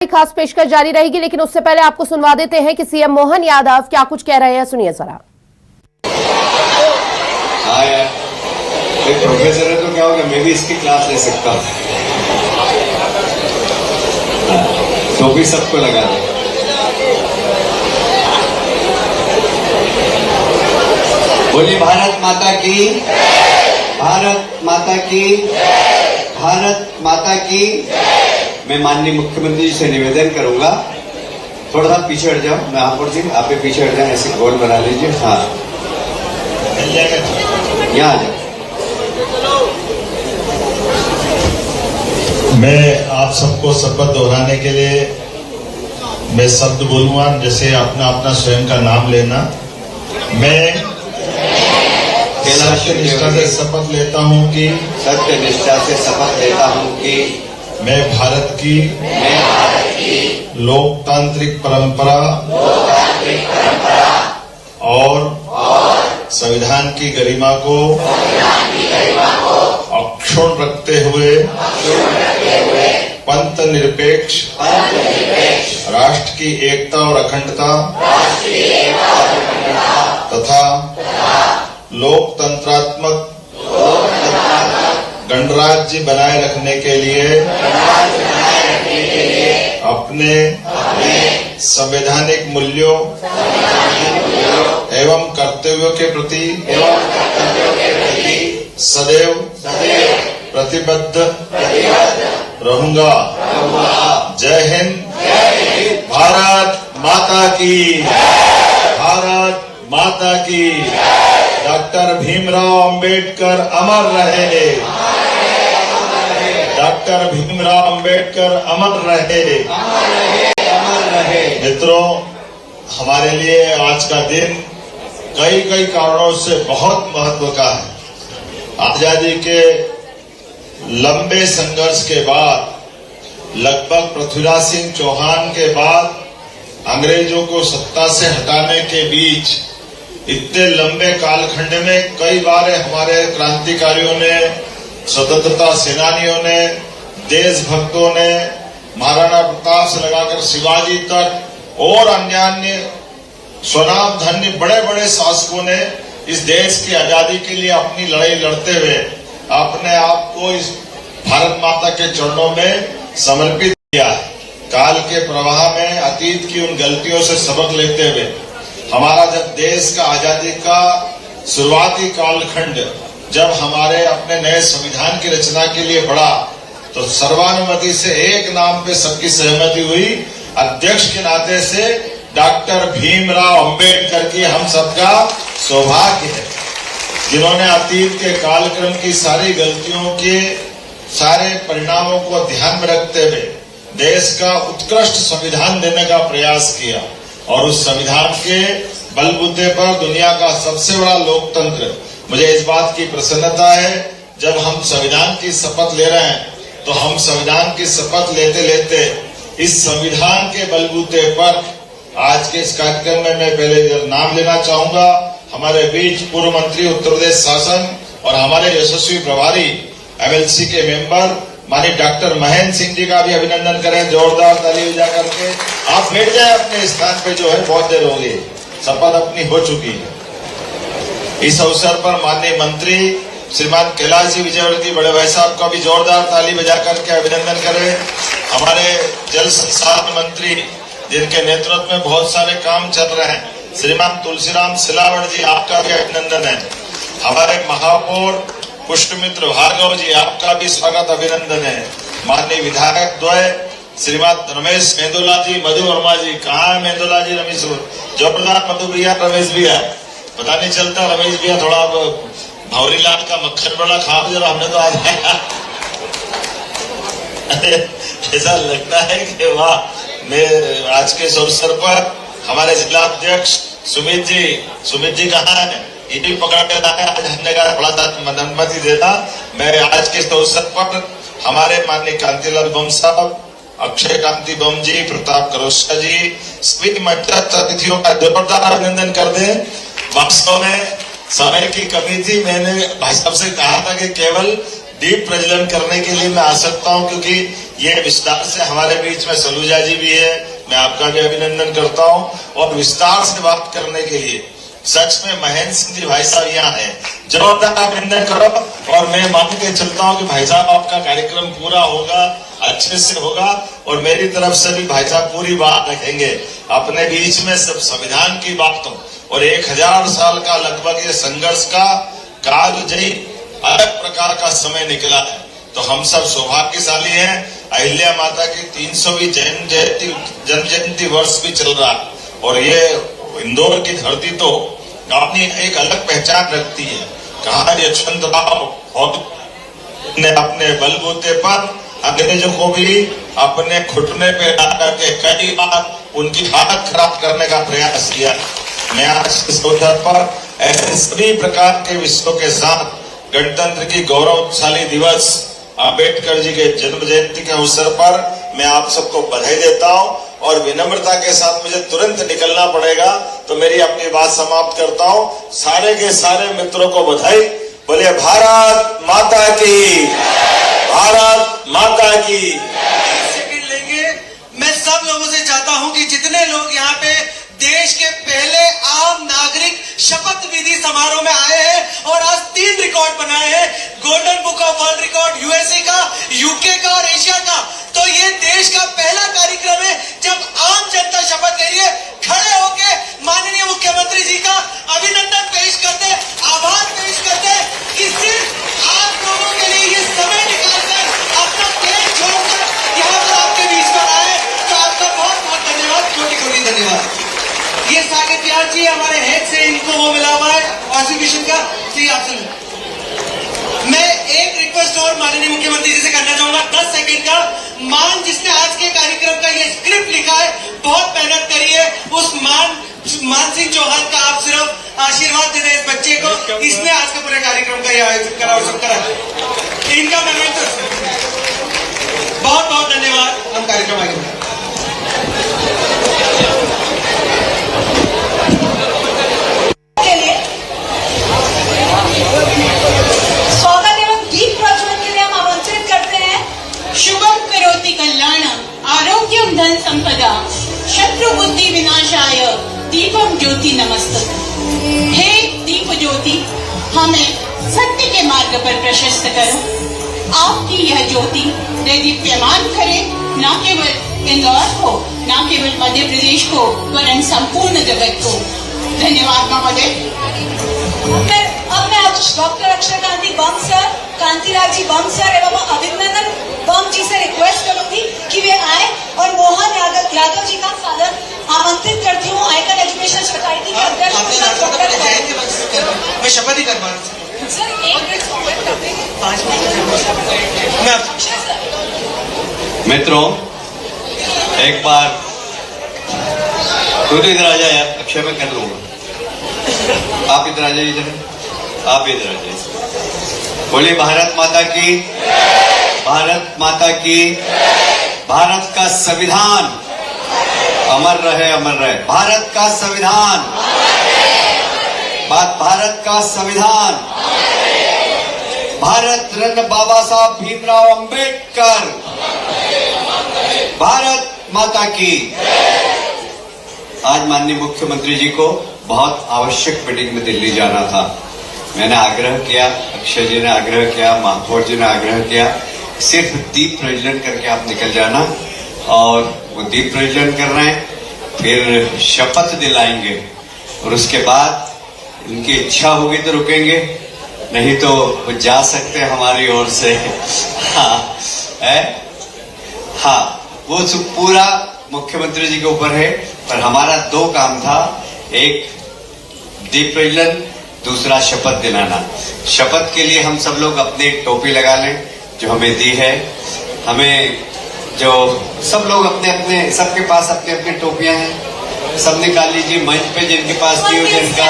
खास पेशकश जारी रहेगी, लेकिन उससे पहले आपको सुनवा देते हैं कि सीएम मोहन यादव क्या कुछ कह रहे हैं। सुनिए जरा। हाँ यार, एक प्रोफेसर है तो क्या होगा, मैं भी इसकी क्लास ले सकता हूँ। तो भी सबको लगा दे। बोलिए भारत माता की, भारत माता की, भारत माता की। मैं माननीय मुख्यमंत्री जी से निवेदन करूंगा, थोड़ा सा पीछे हट जाओ। महापौर जी आप भी पीछे हट जाए, ऐसे गोल बना लीजिए। हाँ यहाँ आ जाओ। मैं आप सबको शपथ दोहराने के लिए मैं शब्द बोलूंगा, जैसे अपना अपना स्वयं का नाम लेना। मैं सत्यनिष्ठा से शपथ लेता हूं कि सत्यनिष्ठा से शपथ लेता हूं कि मैं भारत की लोकतांत्रिक परंपरा और संविधान की गरिमा को अक्षुण्ण रखते हुए पंथ निरपेक्ष राष्ट्र की एकता और अखंडता तथा लोकतंत्रात्मक गणराज्य बनाए रखने के लिए अपने संवैधानिक मूल्यों एवं कर्तव्यों के प्रति सदैव प्रतिबद्ध रहूंगा। जय हिंद। भारत माता की, भारत माता की। डॉक्टर भीमराव अंबेडकर अमर रहे, डॉक्टर भीमराव अंबेडकर अमर रहे। मित्रों, हमारे लिए आज का दिन कई कई कारणों से बहुत महत्व का है। आजादी के लंबे संघर्ष के बाद, लगभग पृथ्वीराज सिंह चौहान के बाद अंग्रेजों को सत्ता से हटाने के बीच इतने लंबे कालखंड में कई बार हमारे क्रांतिकारियों ने, स्वतंत्रता सेनानियों ने, देशभक्तों ने, महाराणा प्रताप से लगाकर शिवाजी तक और अन्य स्वनाम धन्य बड़े बड़े शासकों ने इस देश की आजादी के लिए अपनी लड़ाई लड़ते हुए अपने आप को इस भारत माता के चरणों में समर्पित किया है। काल के प्रवाह में अतीत की उन गलतियों से सबक लेते हुए हमारा जब देश का आजादी का शुरुआती कालखंड जब हमारे अपने नए संविधान की रचना के लिए बढ़ा, तो सर्वानुमति से एक नाम पे सबकी सहमति हुई। अध्यक्ष के नाते से डॉक्टर भीमराव अंबेडकर की हम सबका सौभाग्य है, जिन्होंने अतीत के कालक्रम की सारी गलतियों के सारे परिणामों को ध्यान में रखते हुए देश का उत्कृष्ट संविधान देने का प्रयास किया। और उस संविधान के बलबूते पर दुनिया का सबसे बड़ा लोकतंत्र, मुझे इस बात की प्रसन्नता है, जब हम संविधान की शपथ ले रहे हैं तो हम संविधान की शपथ लेते लेते इस संविधान के बलबूते पर आज के इस कार्यक्रम में मैं पहले नाम लेना चाहूंगा। हमारे बीच पूर्व मंत्री उत्तर प्रदेश शासन और हमारे यशस्वी प्रभारी एमएलसी के मेंबर माननीय डॉक्टर महेंद्र सिंह जी का भी अभिनंदन करें, जोरदार ताली बजा करके। आप बैठ जाए अपने स्थान पे, जो है बहुत देर हो गई, शपथ अपनी हो चुकी है। इस अवसर पर माननीय मंत्री श्रीमान कैलाश जी विजयवर्गीय बड़े भाई साहब का भी जोरदार ताली बजा करके अभिनंदन करें। हमारे जल संसाधन मंत्री, जिनके नेतृत्व में बहुत सारे काम चल रहे हैं, श्रीमान तुलसीराम सिलावट जी, आपका भी अभिनंदन है। हमारे महापौर पुष्पमित्र भार्गव जी, आपका भी स्वागत अभिनंदन है। माननीय विधायक द्वय श्रीमान रमेश मेंदोला जी, मधु वर्मा जी, कहाँ है मेंदोला जी, रमेश जोरदार मधु भैया, रमेश भैया, पता नहीं चलता रमेश भैया, थोड़ा भौरी लाल का मक्खन बड़ा खा जरा, हमने तो आज ऐसा लगता है कि वाह। मैं आज के इस अवसर पर हमारे जिला अध्यक्ष सुमित जी कहाँ है, ये भी पकड़ के लाए, आज हमने कहा थोड़ा सा अनुमति देना। मैं आज के इस अवसर पर हमारे माननीय कांतिलाल बम साहब, अक्षय कांति बम जी, प्रताप करोशा जी, सभी महिला अतिथियों का जोरदार अभिनंदन कर दें। वास्तव में समय की कमी थी, मैंने भाई साहब से कहा था कि केवल दीप प्रज्वलन करने के लिए मैं आ सकता हूं, क्योंकि ये विस्तार से हमारे बीच में सलूजा जी भी है, मैं आपका भी अभिनंदन करता हूं। और विस्तार से बात करने के लिए सच में महेंद्र सिंह जी भाई साहब यहाँ है, जोरदार अभिनंदन करो। और मैं मान के चलता हूँ कि भाई साहब आपका कार्यक्रम पूरा होगा, अच्छे से होगा। और मेरी तरफ से भी भाई साहब पूरी बात रखेंगे अपने बीच में सब संविधान की बातों और 1000 साल का लगभग ये संघर्ष का काल जयी अलग प्रकार का समय निकला है। तो हम सब सौभाग्यशाली हैं। अहिल्या माता की 300वीं जन्म जयंती वर्ष भी चल रहा है और ये इंदौर की धरती तो अपनी एक अलग पहचान रखती है। कहा यशवंतराव ने अपने बलबूते पर अंग्रेजों को भी अपने घुटने पे ला करके कई बार उनकी हालत खराब करने का प्रयास किया। मैं आज इस अवसर पर ऐसे सभी प्रकार के विषयों के साथ गणतंत्र की गौरवशाली दिवस आम्बेडकर जी के जन्म जयंती के अवसर पर मैं आप सबको बधाई देता हूं। और विनम्रता के साथ मुझे तुरंत निकलना पड़ेगा तो मेरी अपनी बात समाप्त करता हूं। सारे के सारे मित्रों को बधाई। बोले भारत माता की, भारत माता की। सेकंड लेंगे। मैं सब लोगों से चाहता हूं कि जितने लोग यहाँ पे देश के पहले आम नागरिक शपथ विधि समारोह में आए हैं और आज 3 रिकॉर्ड बनाए हैं, golden book of world record USA का, यूके का और एशिया का। तो ये देश का पहला कार्यक्रम है जब आम जनता शपथ ले रही है। खड़े होके माननीय मुख्यमंत्री जी का अभिनंदन पेश करते, आभार पेश करते कि सिर्फ आप लोगों के लिए ये समय निकालकर अपना देश छोड़कर यहाँ पर आपके बीच में आए। तो आपका बहुत बहुत धन्यवाद, कोटि-कोटि धन्यवाद। ये सागर बिहार जी हमारे हेड से इनको वो मिला हुआ है ऑक्सीजन का। जी आप सुन। मैं एक रिक्वेस्ट और माननीय मुख्यमंत्री जी से करना चाहूंगा 10 सेकंड का। मान जिसने आज के कार्यक्रम का ये स्क्रिप्ट लिखा है, बहुत मेहनत करी है, उस मान सिंह चौहान का आप सिर्फ आशीर्वाद दे दें इस बच्चे को। इसने आज के पूरे कार्यक्रम का ये आयोजन करा और सब करा। इनका मैं बहुत बहुत धन्यवाद। हम कार्यक्रम आगे स्वागत एवं दीप प्रज्वलन के लिए हम आमंत्रित करते हैं। शुभम करोति कल्याणम आरोग्यम धन संपदा शत्रु बुद्धि विनाशाय दीपम ज्योति नमस्तुते। हे दीप ज्योति, हमें सत्य के मार्ग पर प्रशस्त करो। आपकी यह ज्योति दीप्यमान करे न केवल इंदौर को, न केवल मध्य प्रदेश को, वरन संपूर्ण जगत को। धन्यवाद महोदय। अब मैं डॉक्टर अक्षय कांति बम सर, कांतिलाल जी बम सर एवं अभिनंदन बम जी से रिक्वेस्ट करूंगी कि वे आए और मोहन यादव जी का सादर आमंत्रित करती हूँ। आयकर एजुकेशन सोसाइटी के अध्यक्ष। मैं शपथ ही करवा रहा हूँ सर। 1 minute 5 minute. मित्रों, एक बार तू तो इधर आ जाए यार, अक्षय मैं कर लूंगा। आप इधर आ जाइए, इधर आप इधर आ जाइए। बोलिए भारत माता की, भारत माता की। भारत का संविधान अमर रहे, अमर रहे। भारत का संविधान, भारत का संविधान। भारत रत्न बाबा साहब भीमराव अंबेडकर। भारत माता की। आज माननीय मुख्यमंत्री जी को बहुत आवश्यक मीटिंग में दिल्ली जाना था। मैंने आग्रह किया, अक्षय जी ने आग्रह किया, माथुर जी ने आग्रह किया, सिर्फ दीप प्रज्वलन करके आप निकल जाना। और वो दीप प्रज्वलन कर रहे हैं, फिर शपथ दिलाएंगे और उसके बाद उनकी इच्छा होगी तो रुकेंगे, नहीं तो वो जा सकते हैं हमारी ओर से। हाँ, वो पूरा मुख्यमंत्री जी के ऊपर है। पर हमारा 2 काम था, एक दीप प्रज्वलन, दूसरा शपथ दिलाना। शपथ के लिए हम सब लोग अपनी टोपी लगा लें जो हमें दी है। हमें जो सब लोग अपने अपने, सबके पास अपने अपने टोपियां हैं, सब निकाल लीजिए मंच पे जिनके पास दी हो जिनका।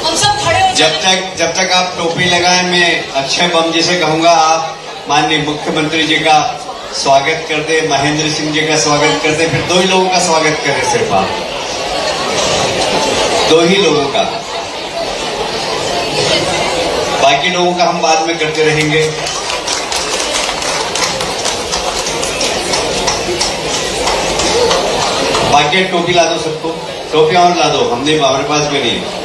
हम सब खड़े हो। जब तक आप टोपी लगाएं, मैं अक्षय बम जी से कहूंगा आप माननीय मुख्यमंत्री जी का स्वागत कर दे, महेंद्र सिंह जी का स्वागत कर दे, फिर 2 ही लोगों का स्वागत करें, सिर्फ आप 2 ही लोगों का। बाकी लोगों का हम बाद में करते रहेंगे। बाकी टोपी ला दो सबको, टोपियां और ला दो, हमने हमारे पास में नहीं है।